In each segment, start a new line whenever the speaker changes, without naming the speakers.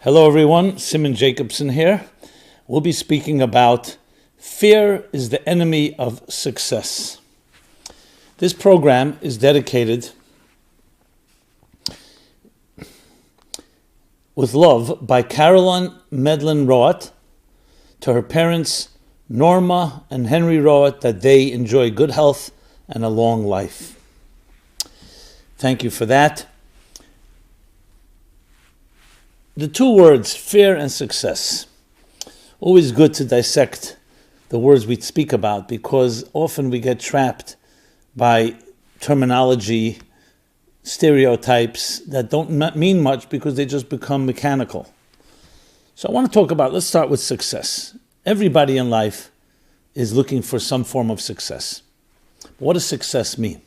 Hello everyone, Rabbi Jacobson here. We'll be speaking about fear is the enemy of success. This program is dedicated with love by Caroline Medlin Roat to her parents Norma and Henry Roat, that they enjoy good health and a long life. Thank you for that. The two words, fear and success. Always good to dissect the words we speak about, because often we get trapped by terminology, stereotypes that don't mean much because they just become mechanical. So I want to talk about, let's start with success. Everybody in life is looking for some form of success. What does success mean?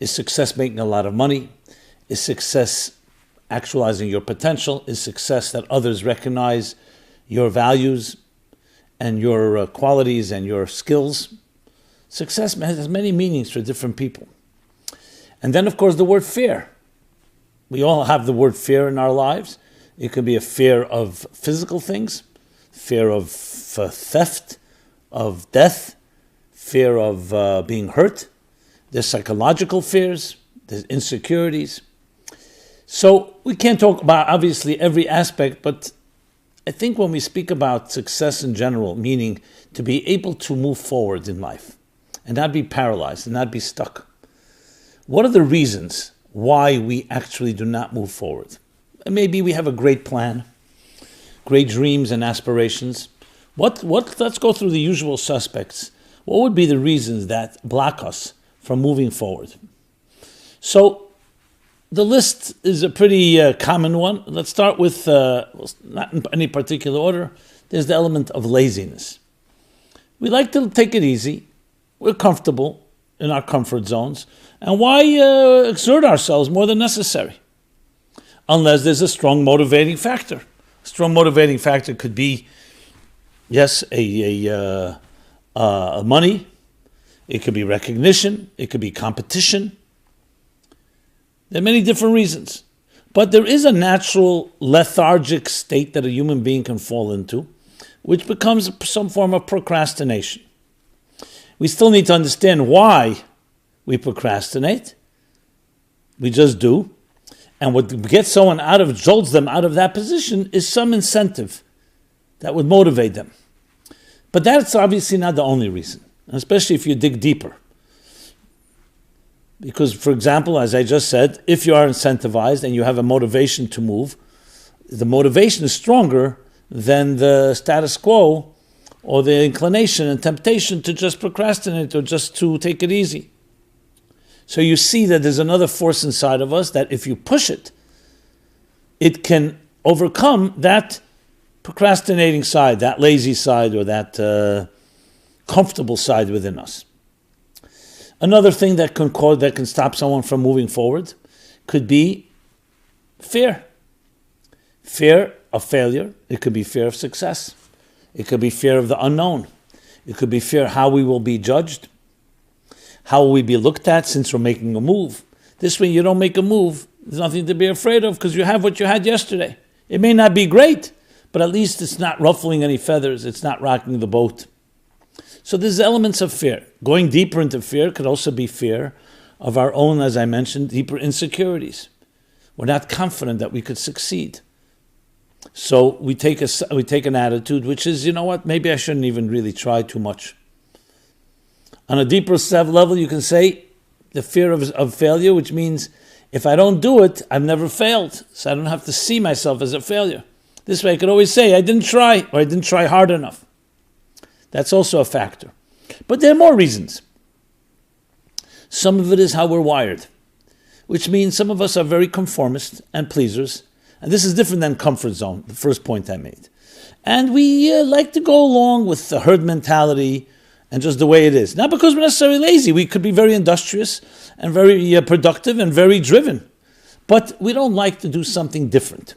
Is success making a lot of money? Is success actualizing your potential? Is success that others recognize your values and your qualities and your skills? Success has many meanings for different people. And then, of course, the word fear. We all have the word fear in our lives. It could be a fear of physical things, fear of theft, of death, fear of being hurt. There's psychological fears, there's insecurities. So we can't talk about, obviously, every aspect, but I think when we speak about success in general, meaning to be able to move forward in life and not be paralyzed and not be stuck, what are the reasons why we actually do not move forward? Maybe we have a great plan, great dreams and aspirations. Let's go through the usual suspects. What would be the reasons that block us from moving forward? So the list is a pretty common one. Let's start with, not in any particular order, there's the element of laziness. We like to take it easy. We're comfortable in our comfort zones. And why exert ourselves more than necessary? Unless there's a strong motivating factor. A strong motivating factor could be, yes, a money. It could be recognition. It could be competition. There are many different reasons. But there is a natural lethargic state that a human being can fall into, which becomes some form of procrastination. We still need to understand why we procrastinate. We just do. And what gets someone jolts them out of that position is some incentive that would motivate them. But that's obviously not the only reason, especially if you dig deeper. Because, for example, as I just said, if you are incentivized and you have a motivation to move, the motivation is stronger than the status quo or the inclination and temptation to just procrastinate or just to take it easy. So you see that there's another force inside of us that if you push it, it can overcome that procrastinating side, that lazy side, or that comfortable side within us. Another thing that can stop someone from moving forward could be fear. Fear of failure. It could be fear of success. It could be fear of the unknown. It could be fear how we will be judged. How will we be looked at since we're making a move? This way you don't make a move, there's nothing to be afraid of because you have what you had yesterday. It may not be great, but at least it's not ruffling any feathers. It's not rocking the boat. So there's elements of fear. Going deeper into fear could also be fear of our own, as I mentioned, deeper insecurities. We're not confident that we could succeed. So we take an attitude which is, you know what, maybe I shouldn't even really try too much. On a deeper level, you can say the fear of failure, which means if I don't do it, I've never failed. So I don't have to see myself as a failure. This way I could always say, I didn't try, or I didn't try hard enough. That's also a factor. But there are more reasons. Some of it is how we're wired, which means some of us are very conformist and pleasers. And this is different than comfort zone, the first point I made. And we like to go along with the herd mentality and just the way it is. Not because we're necessarily lazy. We could be very industrious and very productive and very driven. But we don't like to do something different.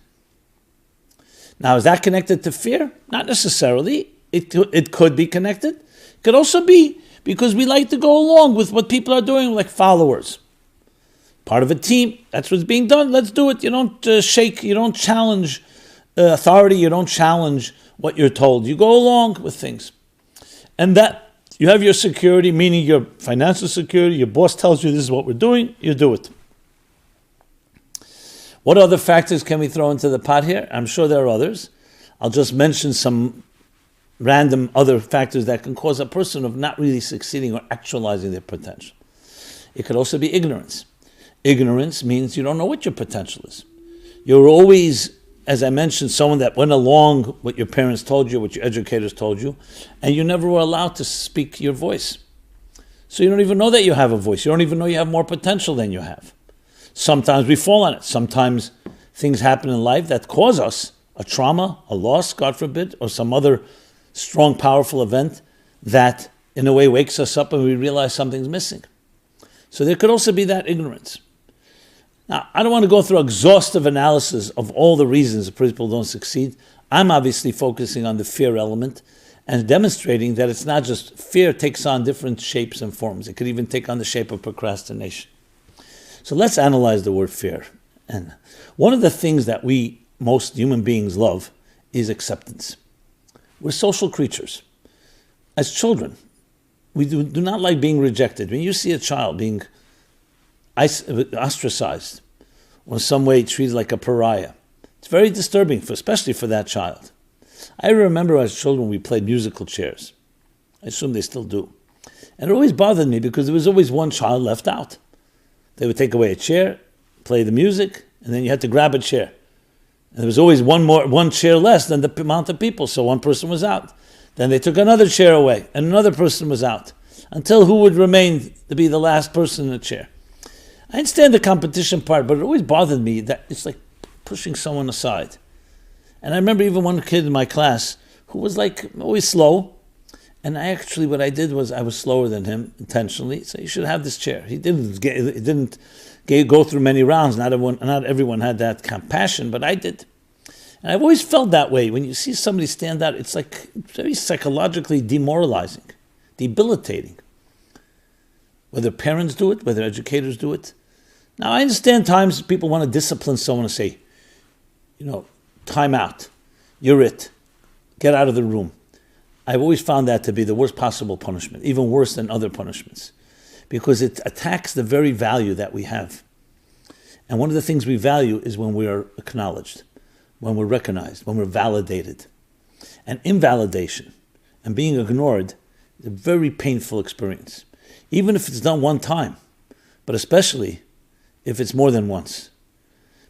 Now, is that connected to fear? Not necessarily. It could be connected. It could also be because we like to go along with what people are doing, like followers. Part of a team, that's what's being done, let's do it. You don't shake, you don't challenge authority. You don't challenge what you're told. You go along with things. And that you have your security, meaning your financial security. Your boss tells you this is what we're doing, you do it. What other factors can we throw into the pot here? I'm sure there are others. I'll just mention some random other factors that can cause a person of not really succeeding or actualizing their potential. It could also be ignorance. Ignorance means you don't know what your potential is. You're always, as I mentioned, someone that went along what your parents told you, what your educators told you, and you never were allowed to speak your voice. So you don't even know that you have a voice. You don't even know you have more potential than you have. Sometimes we fall on it. Sometimes things happen in life that cause us a trauma, a loss, God forbid, or some other strong, powerful event that in a way wakes us up and we realize something's missing. So there could also be that ignorance. Now, I don't want to go through exhaustive analysis of all the reasons people don't succeed. I'm obviously focusing on the fear element and demonstrating that it's not just fear takes on different shapes and forms. It could even take on the shape of procrastination. So let's analyze the word fear. And one of the things that most human beings love is acceptance. We're social creatures. As children, we do not like being rejected. When you see a child being ostracized or in some way treated like a pariah, it's very disturbing, especially for that child. I remember as children we played musical chairs. I assume they still do. And it always bothered me because there was always one child left out. They would take away a chair, play the music, and then you had to grab a chair. And there was always one chair less than the amount of people, so one person was out. Then they took another chair away, and another person was out, until who would remain to be the last person in the chair. I understand the competition part, but it always bothered me that it's like pushing someone aside. And I remember even one kid in my class who was like always slow, and what I did was I was slower than him intentionally, so you should have this chair. He didn't go through many rounds. Not everyone had that compassion, but I did. And I've always felt that way. When you see somebody stand out, it's like very psychologically demoralizing, debilitating. Whether parents do it, whether educators do it. Now, I understand times people want to discipline someone and say, time out. You're it. Get out of the room. I've always found that to be the worst possible punishment, even worse than other punishments, because it attacks the very value that we have. And one of the things we value is when we are acknowledged, when we're recognized, when we're validated. And invalidation and being ignored is a very painful experience, even if it's done one time, but especially if it's more than once,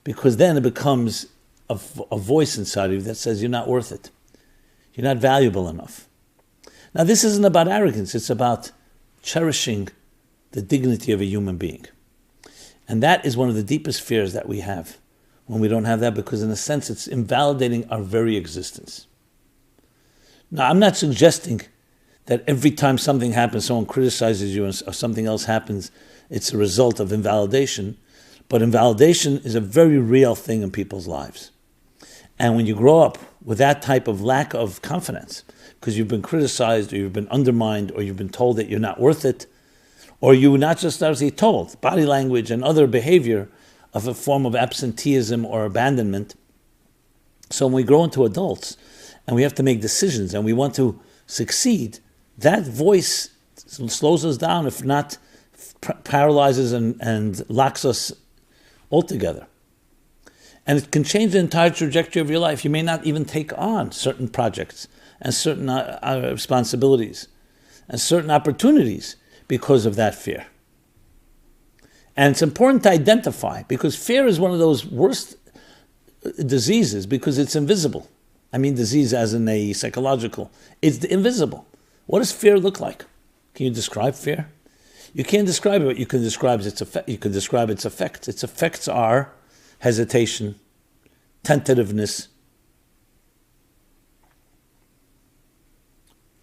because then it becomes a voice inside of you that says you're not worth it. You're not valuable enough. Now, this isn't about arrogance. It's about cherishing the dignity of a human being. And that is one of the deepest fears that we have when we don't have that, because in a sense, it's invalidating our very existence. Now, I'm not suggesting that every time something happens, someone criticizes you or something else happens, it's a result of invalidation. But invalidation is a very real thing in people's lives. And when you grow up with that type of lack of confidence, because you've been criticized or you've been undermined or you've been told that you're not worth it, or you not just obviously told, body language and other behavior of a form of absenteeism or abandonment. So when we grow into adults and we have to make decisions and we want to succeed, that voice slows us down, if not paralyzes and locks us altogether. And it can change the entire trajectory of your life. You may not even take on certain projects and certain responsibilities and certain opportunities because of that fear. And it's important to identify, because fear is one of those worst diseases because it's invisible. I mean disease as in a psychological. It's invisible. What does fear look like? Can you describe fear? You can't describe it, but you can describe its effect. You can describe its effects. Its effects are hesitation, tentativeness,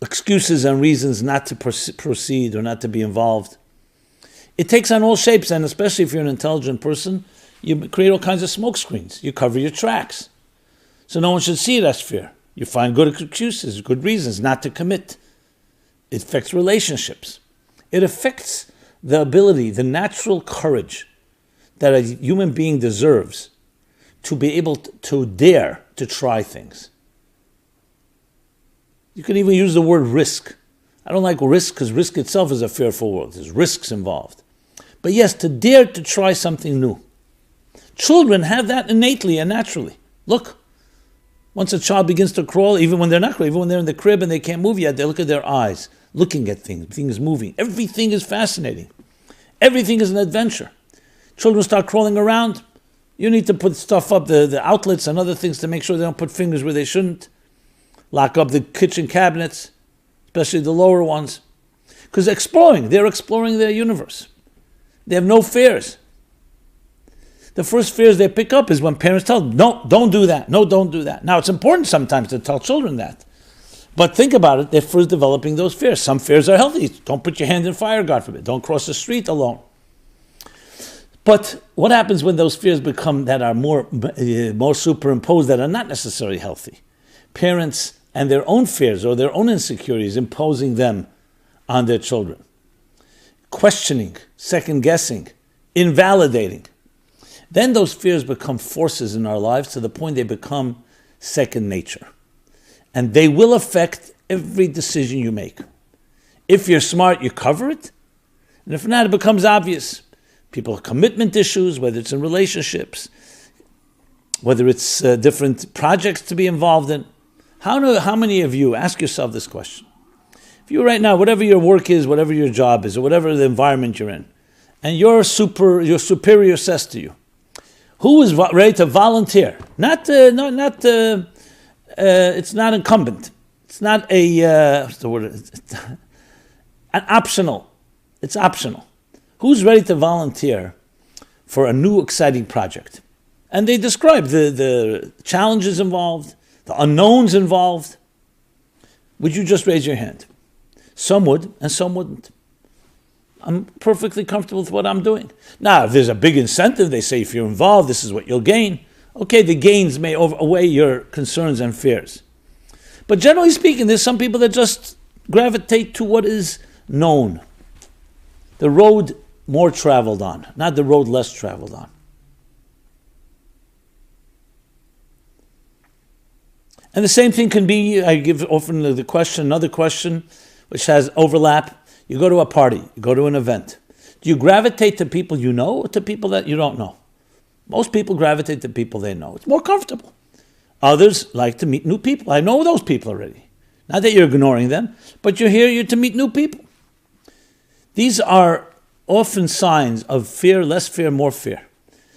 excuses and reasons not to proceed or not to be involved. It takes on all shapes, and especially if you're an intelligent person, you create all kinds of smoke screens. You cover your tracks. So no one should see it as fear. You find good excuses, good reasons not to commit. It affects relationships. It affects the ability, the natural courage that a human being deserves to be able to dare to try things. You can even use the word risk. I don't like risk because risk itself is a fearful word. There's risks involved. But yes, to dare to try something new. Children have that innately and naturally. Look, once a child begins to crawl, even when they're not crawling, even when they're in the crib and they can't move yet, they look at their eyes, looking at things moving. Everything is fascinating. Everything is an adventure. Children start crawling around. You need to put stuff up, the outlets and other things to make sure they don't put fingers where they shouldn't. Lock up the kitchen cabinets, especially the lower ones. Because they're exploring their universe. They have no fears. The first fears they pick up is when parents tell them, no, don't do that. No, don't do that. Now, it's important sometimes to tell children that. But think about it, they're first developing those fears. Some fears are healthy. Don't put your hand in fire, God forbid. Don't cross the street alone. But what happens when those fears become that are more superimposed, that are not necessarily healthy? Parents and their own fears or their own insecurities imposing them on their children. Questioning, second-guessing, invalidating. Then those fears become forces in our lives to the point they become second nature. And they will affect every decision you make. If you're smart, you cover it. And if not, it becomes obvious. People have commitment issues, whether it's in relationships, whether it's different projects to be involved in. How many of you, ask yourself this question. If you right now, whatever your work is, whatever your job is, or whatever the environment you're in, and your superior says to you, who is ready to volunteer? It's not incumbent. It's not what's the word? An optional. It's optional. Who's ready to volunteer for a new exciting project? And they describe the challenges involved, the unknowns involved. Would you just raise your hand? Some would, and some wouldn't. I'm perfectly comfortable with what I'm doing. Now, if there's a big incentive, they say if you're involved, this is what you'll gain. Okay, the gains may outweigh your concerns and fears. But generally speaking, there's some people that just gravitate to what is known. The road more traveled on, not the road less traveled on. And the same thing can be, I give often another question, which has overlap. You go to a party, you go to an event. Do you gravitate to people you know or to people that you don't know? Most people gravitate to people they know. It's more comfortable. Others like to meet new people. I know those people already. Not that you're ignoring them, but you're here to meet new people. These are often signs of fear, less fear, more fear.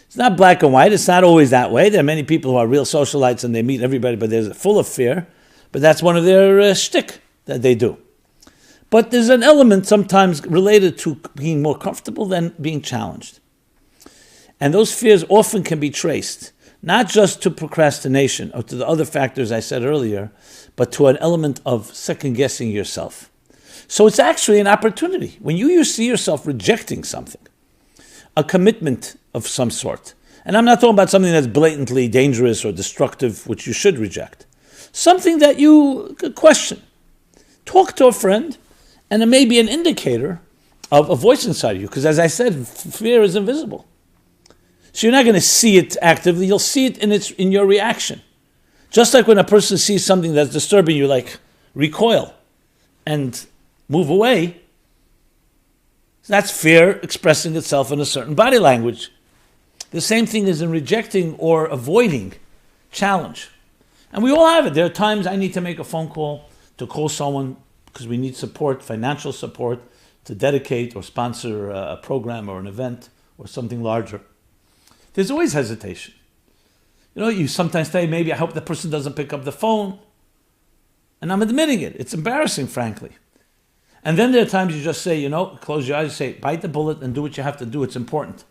It's not black and white. It's not always that way. There are many people who are real socialites and they meet everybody, but they're full of fear. But that's one of their shtick that they do. But there's an element sometimes related to being more comfortable than being challenged. And those fears often can be traced, not just to procrastination or to the other factors I said earlier, but to an element of second-guessing yourself. So it's actually an opportunity. When you see yourself rejecting something, a commitment of some sort, and I'm not talking about something that's blatantly dangerous or destructive, which you should reject, something that you question. Talk to a friend, and it may be an indicator of a voice inside of you, because as I said, fear is invisible. So you're not going to see it actively, you'll see it in your reaction. Just like when a person sees something that's disturbing you, like recoil and move away, that's fear expressing itself in a certain body language. The same thing is in rejecting or avoiding challenge. And we all have it. There are times I need to make a phone call to call someone because we need support, financial support, to dedicate or sponsor a program or an event or something larger. There's always hesitation. You sometimes say, maybe I hope the person doesn't pick up the phone. And I'm admitting it. It's embarrassing, frankly. And then there are times you just say, close your eyes, say, bite the bullet and do what you have to do. It's important.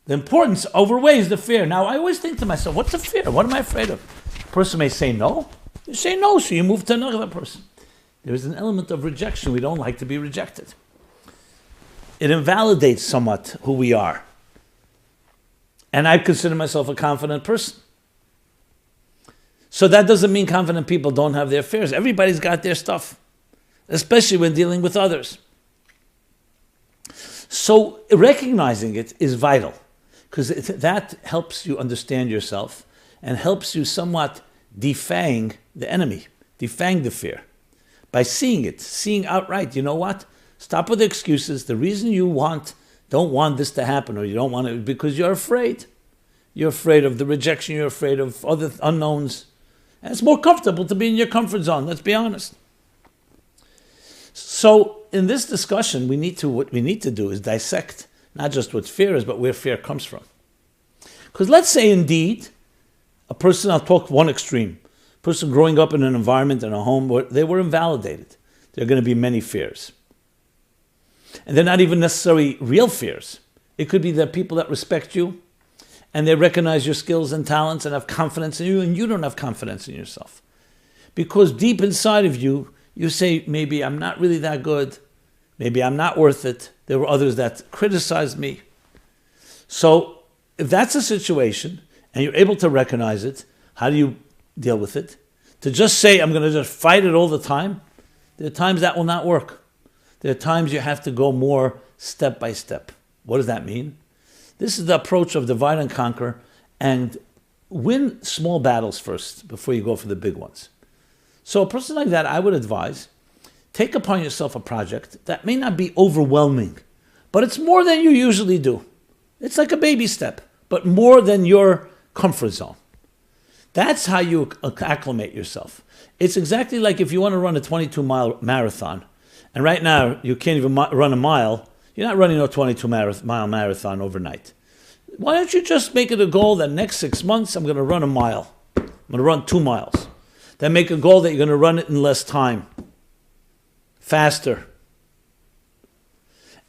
The importance outweighs the fear. Now, I always think to myself, what's the fear? What am I afraid of? A person may say no. You say no, so you move to another person. There is an element of rejection. We don't like to be rejected. It invalidates somewhat who we are. And I consider myself a confident person. So that doesn't mean confident people don't have their fears. Everybody's got their stuff, especially when dealing with others. So recognizing it is vital. because that helps you understand yourself and helps you somewhat defang the enemy, defang the fear. By seeing it, seeing outright, you know what? Stop with the excuses. The reason you don't want this to happen, or you don't want it, because you're afraid. You're afraid of the rejection. You're afraid of other unknowns. And it's more comfortable to be in your comfort zone. Let's be honest. So in this discussion, what we need to do is dissect not just what fear is, but where fear comes from. Because let's say indeed, a person, I'll talk one extreme, a person growing up in an environment, in a home where they were invalidated. There are going to be many fears. And they're not even necessarily real fears. It could be that people that respect you and they recognize your skills and talents and have confidence in you, and you don't have confidence in yourself. Because deep inside of you, you say, maybe I'm not really that good. Maybe I'm not worth it. There were others that criticized me. So if that's a situation and you're able to recognize it, how do you deal with it? To just say, I'm going to just fight it all the time, there are times that will not work. There are times you have to go more step by step. What does that mean? This is the approach of divide and conquer, and win small battles first before you go for the big ones. So a person like that, I would advise, take upon yourself a project that may not be overwhelming, but it's more than you usually do. It's like a baby step, but more than your comfort zone. That's how you acclimate yourself. It's exactly like if you want to run a 22-mile marathon, and right now you can't even run a mile. You're not running a 22-mile marathon overnight. Why don't you just make it a goal that next 6 months I'm going to run a mile. I'm going to run 2 miles. Then make a goal that you're going to run it in less time, faster.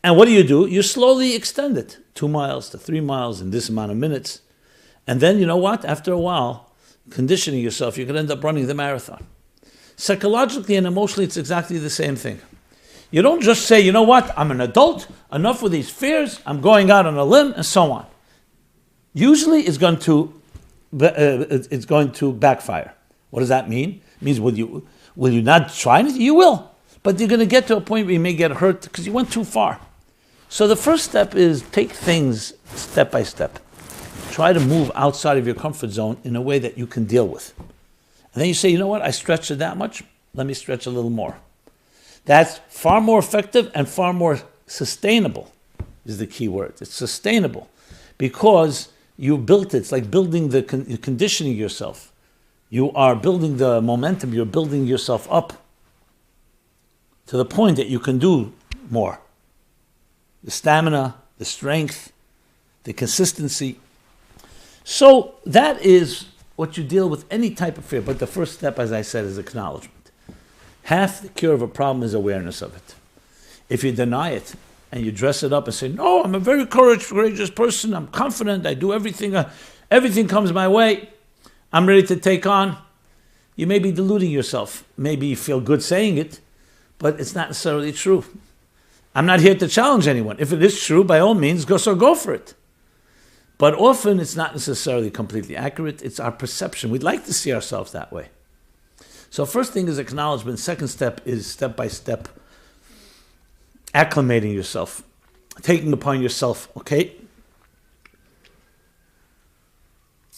And what do? You slowly extend it, 2 miles to 3 miles in this amount of minutes. And then, you know what? After a while, conditioning yourself, you can end up running the marathon. Psychologically and emotionally, it's exactly the same thing. You don't just say, you know what? I'm an adult, enough with these fears, I'm going out on a limb, and so on. Usually it's going to backfire. What does that mean? It means will you not try anything? You will. But you're going to get to a point where you may get hurt because you went too far. So the first step is take things step by step. Try to move outside of your comfort zone in a way that you can deal with. And then you say, you know what? I stretched it that much. Let me stretch a little more. That's far more effective and far more sustainable is the key word. It's sustainable because you built it. It's like building you're conditioning yourself. You are building the momentum. You're building yourself up to the point that you can do more. The stamina, the strength, the consistency. So that is what you deal with any type of fear. But the first step, as I said, is acknowledgement. Half the cure of a problem is awareness of it. If you deny it and you dress it up and say, no, I'm a very courageous person, I'm confident, I do everything, everything comes my way, I'm ready to take on, you may be deluding yourself. Maybe you feel good saying it, but it's not necessarily true. I'm not here to challenge anyone. If it is true, by all means, go for it. But often it's not necessarily completely accurate. It's our perception. We'd like to see ourselves that way. So first thing is acknowledgement. Second step is step by step acclimating yourself, taking upon yourself, okay,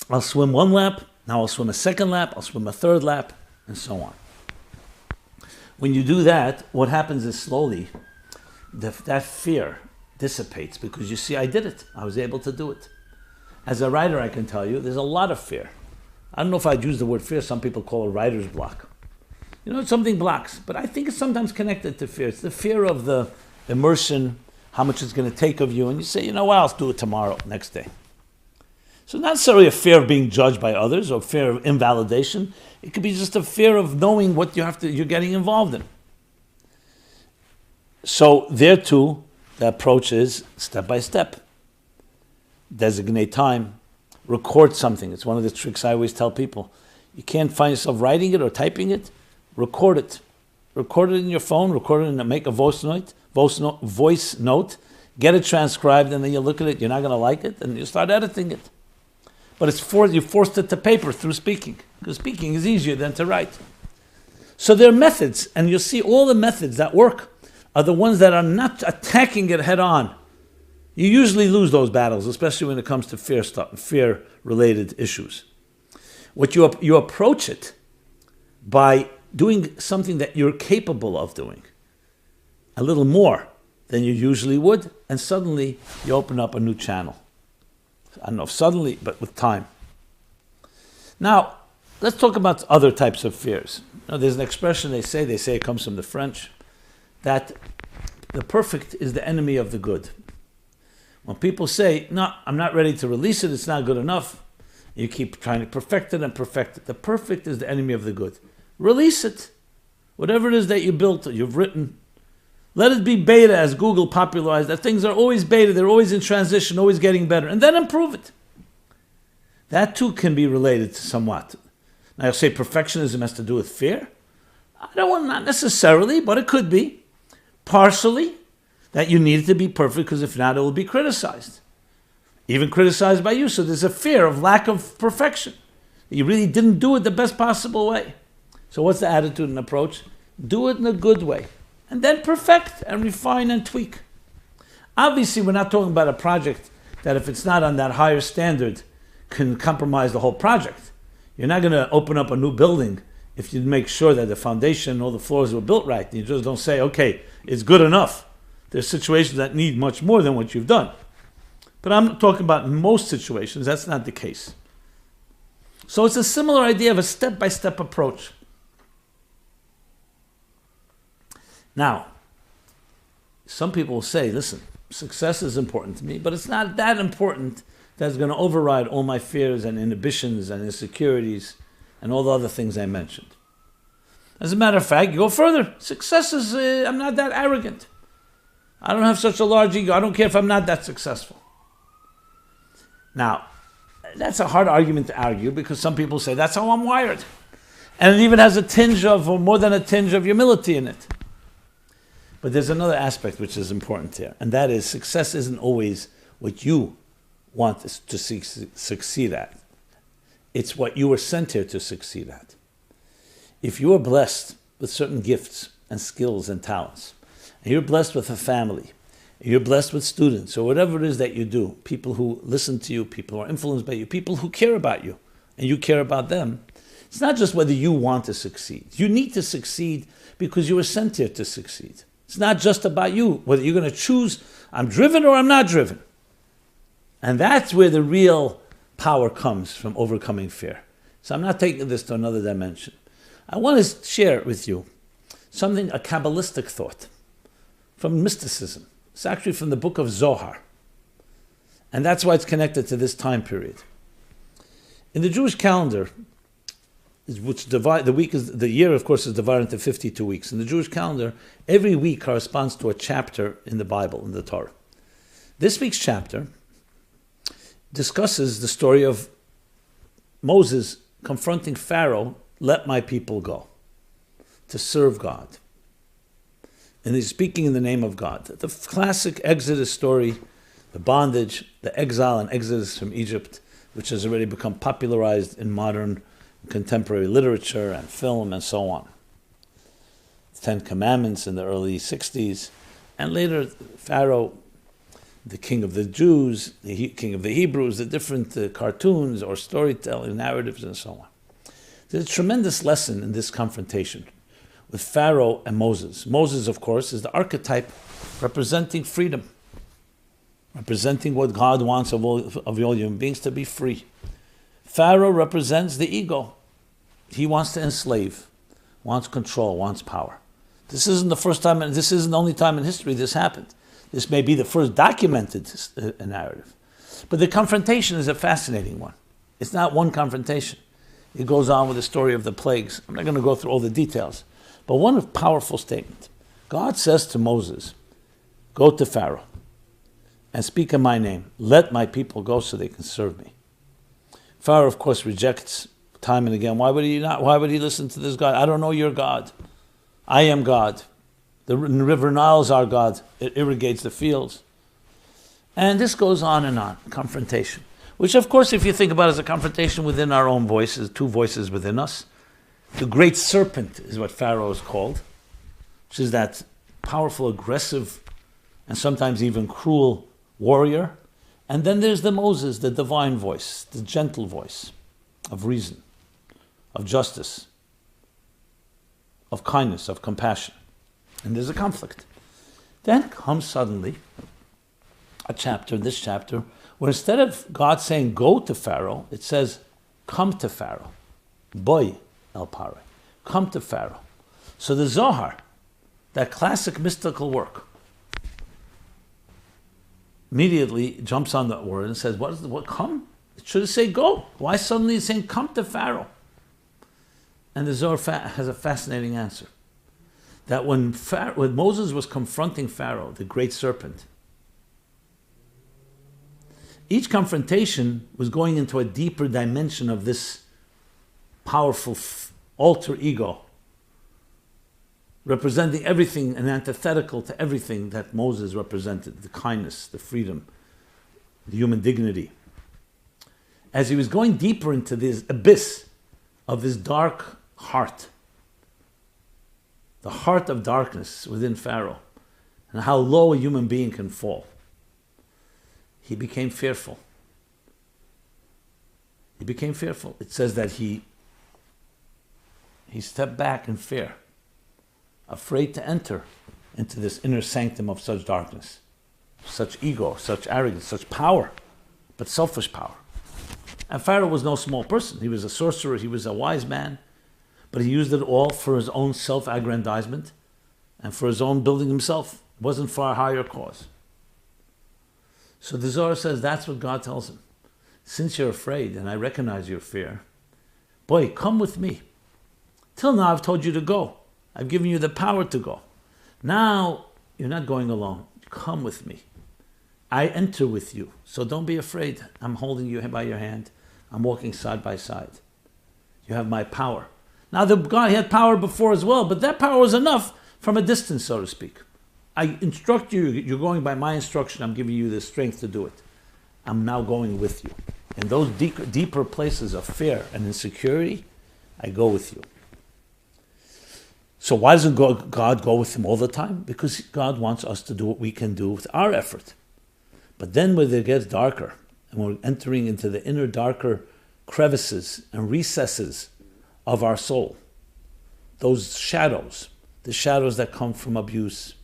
I'll swim 1 lap, now I'll swim a 2nd lap, I'll swim a 3rd lap, and so on. When you do that, what happens is slowly that fear dissipates because you see, I did it. I was able to do it. As a writer, I can tell you, there's a lot of fear. I don't know if I'd use the word fear. Some people call it writer's block. You know, something blocks, but I think it's sometimes connected to fear. It's the fear of the immersion, how much it's going to take of you, and you say, you know what, I'll do it tomorrow, next day. So not necessarily a fear of being judged by others or fear of invalidation. It could be just a fear of knowing what you're getting involved in. So there too, the approach is step by step. Designate time. Record something. It's one of the tricks I always tell people. You can't find yourself writing it or typing it. Record it. Record it in your phone. Record it and make a voice note. Get it transcribed, and then you look at it. You're not going to like it, and you start editing it. But you forced it to paper through speaking, because speaking is easier than to write. So there are methods, and you'll see all the methods that work are the ones that are not attacking it head on. You usually lose those battles, especially when it comes to fear-related issues. You approach it by doing something that you're capable of doing, a little more than you usually would, and suddenly you open up a new channel. I don't know if suddenly, but with time. Now, let's talk about other types of fears. There's an expression they say it comes from the French, that the perfect is the enemy of the good. When people say, no, I'm not ready to release it, it's not good enough, you keep trying to perfect it and perfect it. The perfect is the enemy of the good. Release it. Whatever it is that you built or you've written, let it be beta, as Google popularized, that things are always beta, they're always in transition, always getting better, and then improve it. That too can be related to somewhat. Now you'll say perfectionism has to do with fear. Not necessarily, but it could be. Partially, that you need it to be perfect, because if not, it will be criticized. Even criticized by you. So there's a fear of lack of perfection. You really didn't do it the best possible way. So what's the attitude and approach? Do it in a good way. And then perfect and refine and tweak. Obviously, we're not talking about a project that if it's not on that higher standard can compromise the whole project. You're not going to open up a new building if you make sure that the foundation and all the floors were built right. You just don't say, okay, it's good enough. There's situations that need much more than what you've done. But I'm talking about in most situations, that's not the case. So it's a similar idea of a step-by-step approach. Now, some people will say, listen, success is important to me, but it's not that important that it's going to override all my fears and inhibitions and insecurities and all the other things I mentioned. As a matter of fact, you go further. Success is, I'm not that arrogant. I don't have such a large ego. I don't care if I'm not that successful. Now, that's a hard argument to argue, because some people say that's how I'm wired. And it even has a tinge of, or more than a tinge of, humility in it. But there's another aspect which is important here, and that is success isn't always what you want to succeed at. It's what you were sent here to succeed at. If you are blessed with certain gifts and skills and talents, and you're blessed with a family, and you're blessed with students, or whatever it is that you do, people who listen to you, people who are influenced by you, people who care about you, and you care about them, it's not just whether you want to succeed. You need to succeed because you were sent here to succeed. It's not just about you, whether you're going to choose, I'm driven or I'm not driven. And that's where the real power comes from overcoming fear. So I'm not taking this to another dimension. I want to share with you something, a Kabbalistic thought from mysticism. It's actually from the book of Zohar. And that's why it's connected to this time period. In the Jewish calendar, the year, of course, is divided into 52 weeks. In the Jewish calendar, every week corresponds to a chapter in the Bible, in the Torah. This week's chapter discusses the story of Moses confronting Pharaoh, let my people go, to serve God. And he's speaking in the name of God. The classic Exodus story, the bondage, the exile and exodus from Egypt, which has already become popularized in modern contemporary literature and film and so on. The Ten Commandments in the early 60s, and later Pharaoh, the king of the Jews, the king of the Hebrews, the different cartoons or storytelling narratives and so on. There's a tremendous lesson in this confrontation with Pharaoh and Moses. Moses, of course, is the archetype representing freedom, representing what God wants of all human beings, to be free. Pharaoh represents the ego. He wants to enslave, wants control, wants power. This isn't the first time, and this isn't the only time in history this happened. This may be the first documented narrative. But the confrontation is a fascinating one. It's not one confrontation. It goes on with the story of the plagues. I'm not going to go through all the details. But one powerful statement. God says to Moses, go to Pharaoh and speak in my name. Let my people go so they can serve me. Pharaoh, of course, rejects time and again. Why would he not? Why would he listen to this God? I don't know your God. I am God. The river Nile is our God. It irrigates the fields. And this goes on and on. Confrontation. Which, of course, if you think about it as a confrontation within our own voices, two voices within us. The great serpent is what Pharaoh is called, which is that powerful, aggressive, and sometimes even cruel warrior. And then there's the Moses, the divine voice, the gentle voice of reason, of justice, of kindness, of compassion. And there's a conflict. Then comes suddenly this chapter, where instead of God saying, go to Pharaoh, it says, come to Pharaoh. Boy el Pare. Come to Pharaoh. So the Zohar, that classic mystical work, immediately jumps on that word and says, what come? It should have said go. Why suddenly it's saying come to Pharaoh? And the Zohar has a fascinating answer. That when Moses was confronting Pharaoh, the great serpent, each confrontation was going into a deeper dimension of this powerful alter ego, representing everything and antithetical to everything that Moses represented, the kindness, the freedom, the human dignity. As he was going deeper into this abyss of his dark heart, the heart of darkness within Pharaoh, and how low a human being can fall, he became fearful. He became fearful. It says that he stepped back in fear, afraid to enter into this inner sanctum of such darkness, such ego, such arrogance, such power, but selfish power. And Pharaoh was no small person. He was a sorcerer, he was a wise man, but he used it all for his own self-aggrandizement and for his own building himself. It wasn't for a higher cause. So the Zohar says that's what God tells him. Since you're afraid, and I recognize your fear, boy, come with me. Till now I've told you to go. I've given you the power to go. Now you're not going alone. Come with me. I enter with you. So don't be afraid. I'm holding you by your hand. I'm walking side by side. You have my power. Now God had power before as well, but that power was enough from a distance, so to speak. I instruct you, you're going by my instruction, I'm giving you the strength to do it. I'm now going with you. In those deeper places of fear and insecurity, I go with you. So why doesn't God go with him all the time? Because God wants us to do what we can do with our effort. But then when it gets darker, and we're entering into the inner darker crevices and recesses of our soul, those shadows, the shadows that come from abuse,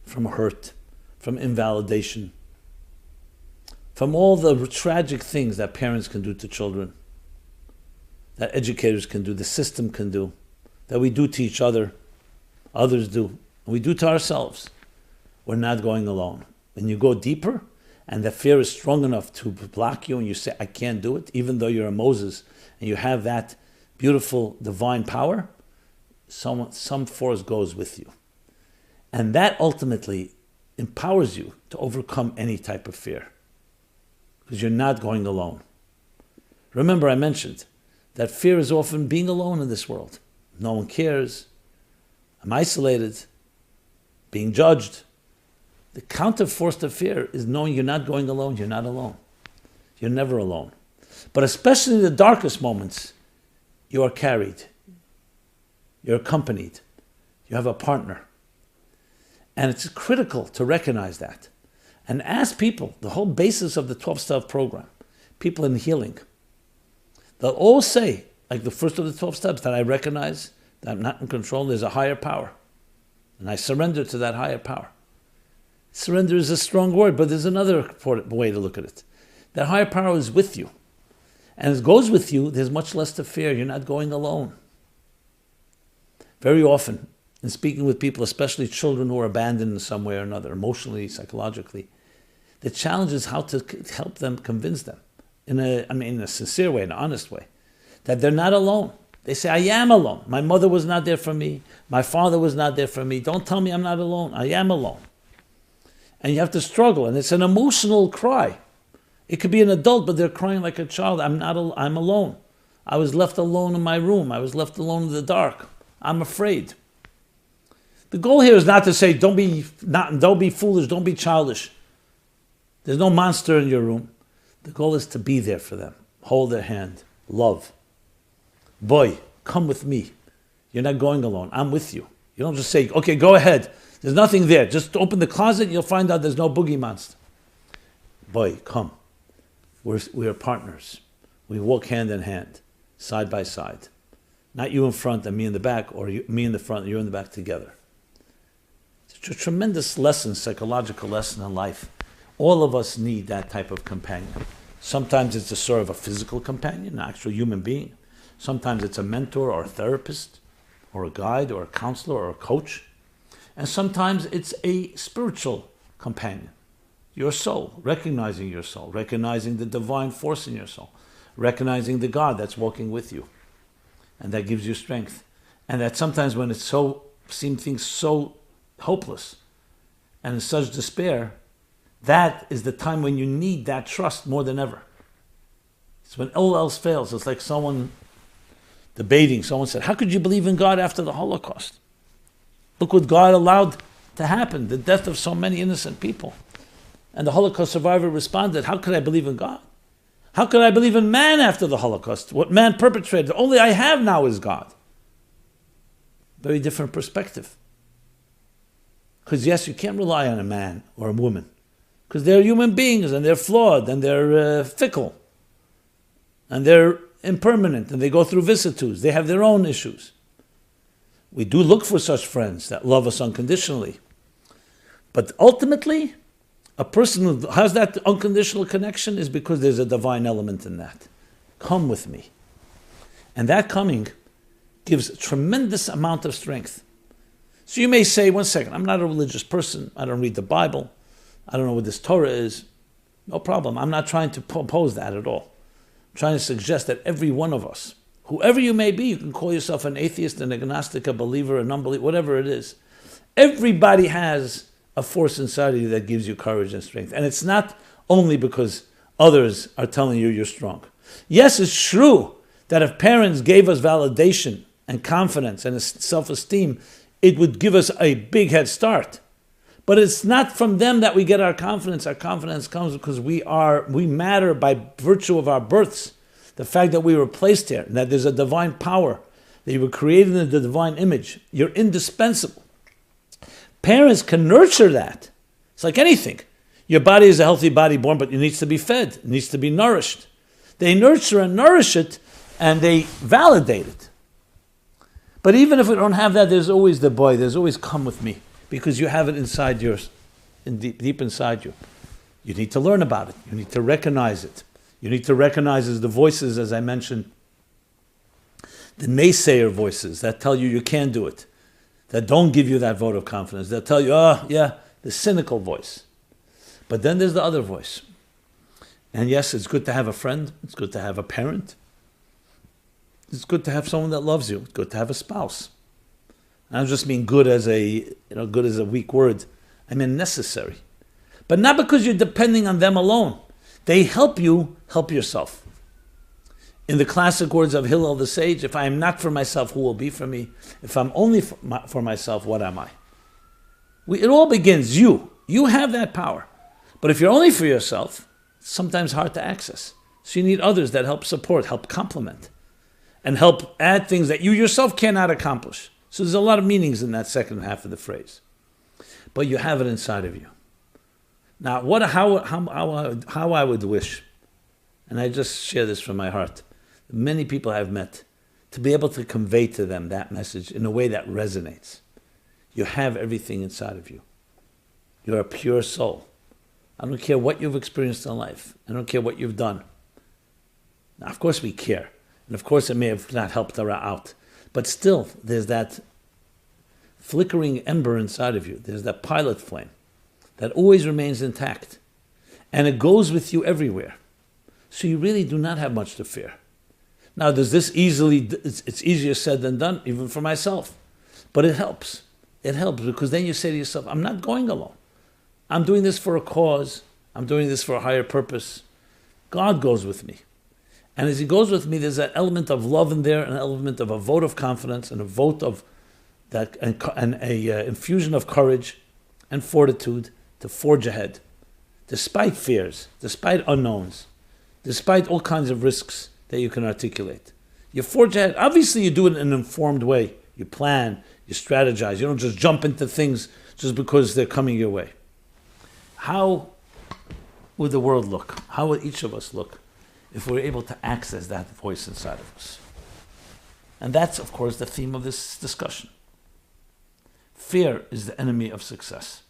from hurt, from invalidation, from all the tragic things that parents can do to children, that educators can do, the system can do, that we do to each other, others do, and we do to ourselves. We're not going alone. When you go deeper, and the fear is strong enough to block you, and you say, I can't do it, even though you're a Moses, and you have that beautiful divine power, some force goes with you. And that ultimately empowers you to overcome any type of fear, because you're not going alone. Remember, I mentioned that fear is often being alone in this world. No one cares. I'm isolated, being judged. The counterforce to fear is knowing you're not going alone. You're not alone. You're never alone. But especially in the darkest moments, you are carried. You're accompanied. You have a partner. And it's critical to recognize that. And ask people, the whole basis of the 12-step program, people in healing, they'll all say, like the first of the 12 steps, that I recognize that I'm not in control, there's a higher power. And I surrender to that higher power. Surrender is a strong word, but there's another way to look at it. That higher power is with you. And as it goes with you, there's much less to fear. You're not going alone. Very often, in speaking with people, especially children who are abandoned in some way or another, emotionally, psychologically, the challenge is how to help them, convince them, in a sincere way, in an honest way, that they're not alone. They say, I am alone. My mother was not there for me. My father was not there for me. Don't tell me I'm not alone. I am alone. And you have to struggle, and it's an emotional cry. It could be an adult, but they're crying like a child. I'm alone. I was left alone in my room. I was left alone in the dark. I'm afraid. The goal here is not to say, don't be foolish, don't be childish. There's no monster in your room. The goal is to be there for them. Hold their hand. Love. Boy, come with me. You're not going alone. I'm with you. You don't just say, okay, go ahead. There's nothing there. Just open the closet, you'll find out there's no boogie monster. boy, come. We are partners. We walk hand in hand, side by side. Not you in front and me in the back, or me in the front and you in the back together. It's a tremendous lesson, psychological lesson in life. All of us need that type of companion. Sometimes it's a sort of a physical companion, an actual human being. Sometimes it's a mentor or a therapist or a guide or a counselor or a coach. And sometimes it's a spiritual companion, your soul, recognizing the divine force in your soul, recognizing the God that's walking with you. And that gives you strength. And that sometimes when seem things so hopeless and in such despair, that is the time when you need that trust more than ever. It's when all else fails. It's like someone said, how could you believe in God after the Holocaust? Look what God allowed to happen, the death of so many innocent people. And the Holocaust survivor responded, how could I believe in God? How could I believe in man after the Holocaust? What man perpetrated, the only I have now is God. Very different perspective. Because yes, you can't rely on a man or a woman. Because they're human beings and they're flawed and they're fickle. And they're impermanent and they go through vicissitudes. They have their own issues. We do look for such friends that love us unconditionally. But ultimately, a person who has that unconditional connection is because there's a divine element in that. Come with me. And that coming gives a tremendous amount of strength. So you may say, one second, I'm not a religious person. I don't read the Bible. I don't know what this Torah is. No problem. I'm not trying to propose that at all. I'm trying to suggest that every one of us, whoever you may be, you can call yourself an atheist, an agnostic, a believer, a non-believer, whatever it is. Everybody has a force inside of you that gives you courage and strength. And it's not only because others are telling you you're strong. Yes, it's true that if parents gave us validation and confidence and self-esteem, it would give us a big head start. But it's not from them that we get our confidence. Our confidence comes because we matter by virtue of our births. The fact that we were placed here, and that there's a divine power, that you were created in the divine image. You're indispensable. Parents can nurture that. It's like anything. Your body is a healthy body born, but it needs to be fed. It needs to be nourished. They nurture and nourish it, and they validate it. But even if we don't have that, there's always the boy. There's always come with me. Because you have it inside yours, deep inside you. You need to learn about it. You need to recognize it. You need to recognize the voices, as I mentioned, the naysayer voices that tell you can't do it, that don't give you that vote of confidence, that tell you, the cynical voice. But then there's the other voice. And yes, it's good to have a friend. It's good to have a parent. It's good to have someone that loves you. It's good to have a spouse. I don't just mean good as a weak word. I mean necessary. But not because you're depending on them alone. They help you help yourself. In the classic words of Hillel the sage, if I am not for myself, who will be for me? If I'm only for myself, what am I? It all begins you. You have that power. But if you're only for yourself, it's sometimes hard to access. So you need others that help support, help complement, and help add things that you yourself cannot accomplish. So there's a lot of meanings in that second half of the phrase. But you have it inside of you. Now, how I would wish, and I just share this from my heart, many people I've met, to be able to convey to them that message in a way that resonates. You have everything inside of you. You're a pure soul. I don't care what you've experienced in life. I don't care what you've done. Now, of course we care. And of course it may have not helped her out. But still, there's that flickering ember inside of you. There's that pilot flame that always remains intact. And it goes with you everywhere. So you really do not have much to fear. Now, it's easier said than done, even for myself. But it helps. It helps because then you say to yourself, I'm not going alone. I'm doing this for a cause. I'm doing this for a higher purpose. God goes with me. And as he goes with me, there's that element of love in there, an element of a vote of confidence, and a vote of that, and a infusion of courage and fortitude to forge ahead, despite fears, despite unknowns, despite all kinds of risks that you can articulate. You forge ahead. Obviously, you do it in an informed way. You plan, you strategize. You don't just jump into things just because they're coming your way. How would the world look? How would each of us look if we were able to access that voice inside of us? And that's, of course, the theme of this discussion. Fear is the enemy of success.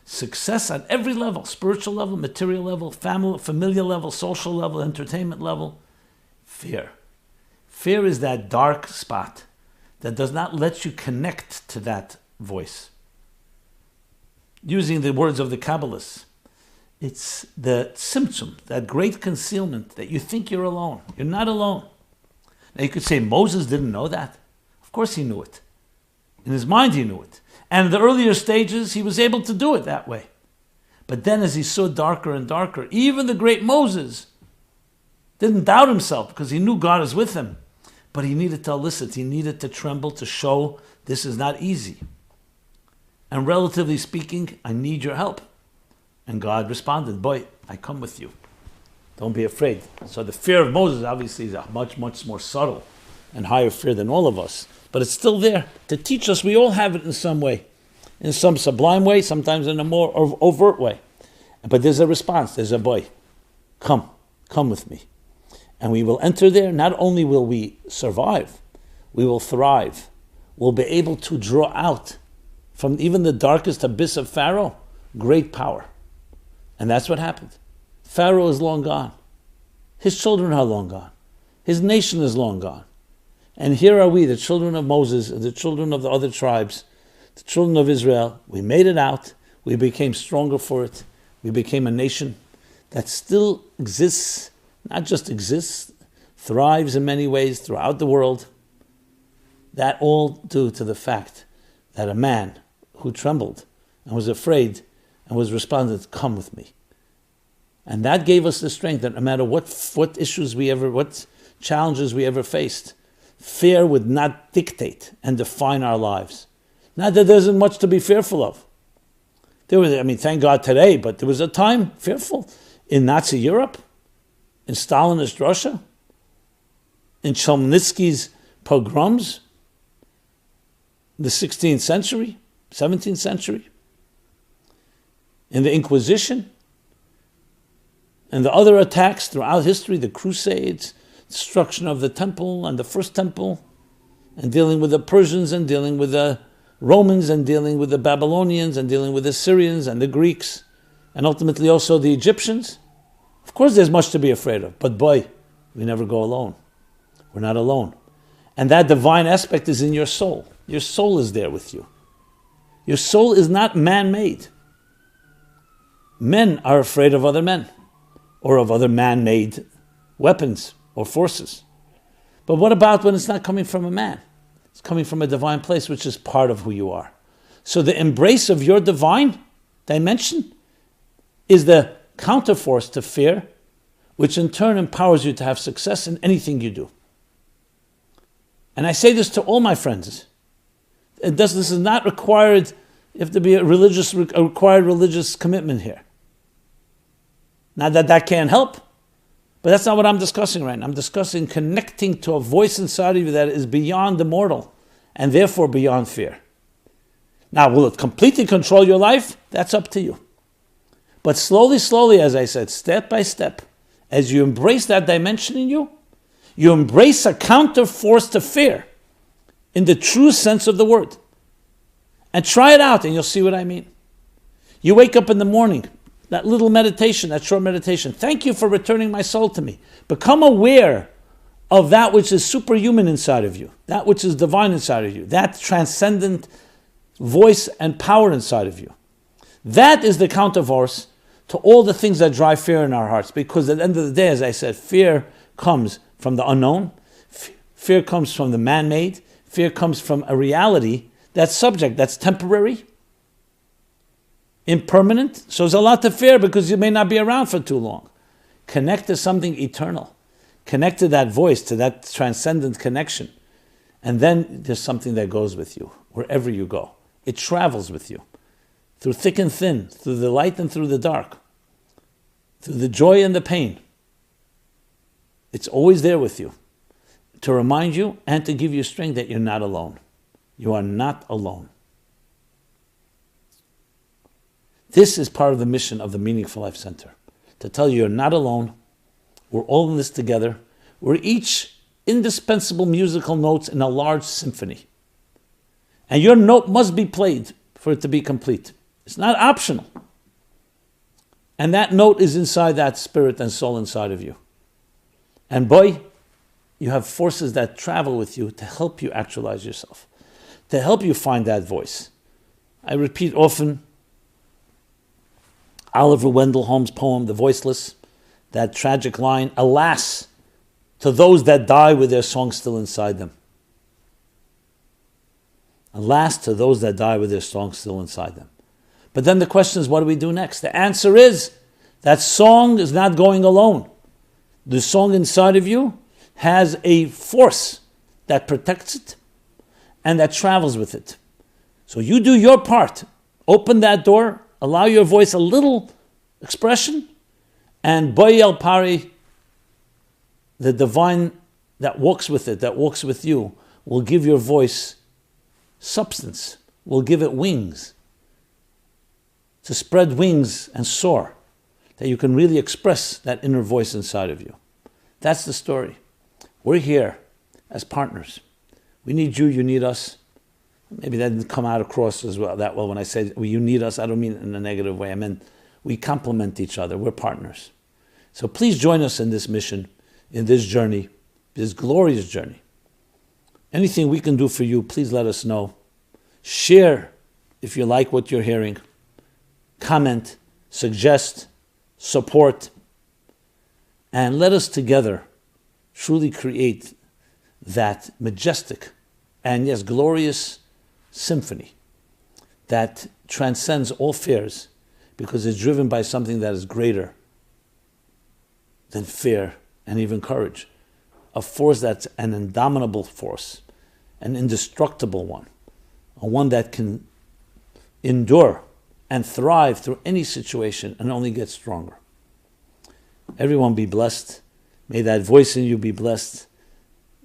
Success at every level, spiritual level, material level, familial level, social level, entertainment level. Fear. Fear is that dark spot that does not let you connect to that voice. Using the words of the Kabbalists, it's the symptom, that great concealment that you think you're alone. You're not alone. Now you could say Moses didn't know that. Of course he knew it. In his mind he knew it. And in the earlier stages he was able to do it that way. But then as he saw darker and darker, even the great Moses didn't doubt himself because he knew God is with him. But he needed to elicit, he needed to tremble to show this is not easy. And relatively speaking, I need your help. And God responded, boy, I come with you. Don't be afraid. So the fear of Moses obviously is a much, much more subtle and higher fear than all of us. But it's still there to teach us. We all have it in some way. In some sublime way, sometimes in a more overt way. But there's a response. There's a boy. Come with me. And we will enter there. Not only will we survive, we will thrive. We'll be able to draw out from even the darkest abyss of Pharaoh, great power. And that's what happened. Pharaoh is long gone. His children are long gone. His nation is long gone. And here are we, the children of Moses, and the children of the other tribes, the children of Israel. We made it out. We became stronger for it. We became a nation that still exists, not just exists, thrives in many ways throughout the world. That all due to the fact that a man who trembled and was afraid and was responded, come with me. And that gave us the strength that no matter what issues what challenges we ever faced, fear would not dictate and define our lives. Not that there isn't much to be fearful of. Thank God today, but there was a time fearful in Nazi Europe, in Stalinist Russia, in Chmelnytsky's pogroms, in the 16th century, 17th century, in the Inquisition, and the other attacks throughout history, the Crusades, destruction of the temple and the first temple, and dealing with the Persians and dealing with the Romans and dealing with the Babylonians and dealing with the Syrians and the Greeks, and ultimately also the Egyptians. Of course there's much to be afraid of, but boy, we never go alone. We're not alone. And that divine aspect is in your soul. Your soul is there with you. Your soul is not man-made. Men are afraid of other men or of other man-made weapons or forces. But what about when it's not coming from a man? It's coming from a divine place, which is part of who you are. So the embrace of your divine dimension is the counterforce to fear, which in turn empowers you to have success in anything you do. And I say this to all my friends. This is not required, you have to be a required religious commitment here. Not that that can't help, but that's not what I'm discussing right now. I'm discussing connecting to a voice inside of you that is beyond the mortal and therefore beyond fear. Now, will it completely control your life? That's up to you. But slowly, as I said, step by step, as you embrace that dimension in you, you embrace a counter force to fear in the true sense of the word. And try it out and you'll see what I mean. You wake up in the morning, that little meditation, that short meditation. Thank you for returning my soul to me. Become aware of that which is superhuman inside of you, that which is divine inside of you, that transcendent voice and power inside of you. That is the counterforce to all the things that drive fear in our hearts. Because at the end of the day, as I said, fear comes from the unknown. Fear comes from the man-made. Fear comes from a reality that's subject, that's temporary, impermanent. So there's a lot to fear because you may not be around for too long. Connect to something eternal. Connect to that voice, to that transcendent connection. And then there's something that goes with you wherever you go. It travels with you through thick and thin, through the light and through the dark, through the joy and the pain. It's always there with you to remind you and to give you strength that you're not alone. You are not alone. This is part of the mission of the Meaningful Life Center. to tell you you're not alone. We're all in this together. We're each indispensable musical notes in a large symphony. And your note must be played for it to be complete. It's not optional. And that note is inside that spirit and soul inside of you. And boy, you have forces that travel with you to help you actualize yourself, to help you find that voice. I repeat often Oliver Wendell Holmes' poem, The Voiceless, that tragic line, alas, to those that die with their song still inside them. Alas, to those that die with their song still inside them. But then the question is, what do we do next? The answer is, that song is not going alone. The song inside of you has a force that protects it and that travels with it. So you do your part. Open that door, allow your voice a little expression, and Boy El Pari, the divine that walks with it, that walks with you, will give your voice substance, will give it wings, to spread wings and soar, that you can really express that inner voice inside of you. That's the story. We're here as partners. We need you, you need us. Maybe that didn't come out across as well that well when I said, well, you need us. I don't mean it in a negative way. I mean, we complement each other. We're partners. So please join us in this mission, in this journey, this glorious journey. Anything we can do for you, please let us know. Share if you like what you're hearing. Comment, suggest, support, and let us together truly create that majestic and yes, glorious symphony that transcends all fears because it's driven by something that is greater than fear and even courage. A force that's an indomitable force, an indestructible one, a one that can endure and thrive through any situation and only get stronger. Everyone be blessed. May that voice in you be blessed.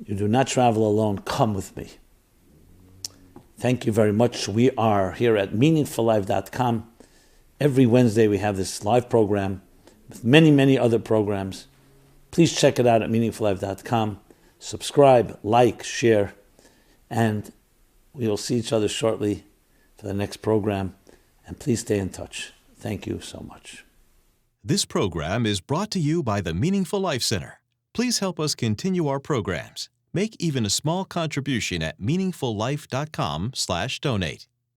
You do not travel alone. Come with me. Thank you very much. We are here at meaningfullife.com. Every Wednesday we have this live program with many, many other programs. Please check it out at meaningfullife.com. Subscribe, like, share, and we will see each other shortly for the next program. And please stay in touch. Thank you so much.
This program is brought to you by the Meaningful Life Center. Please help us continue our programs. Make even a small contribution at meaningfullife.com/donate.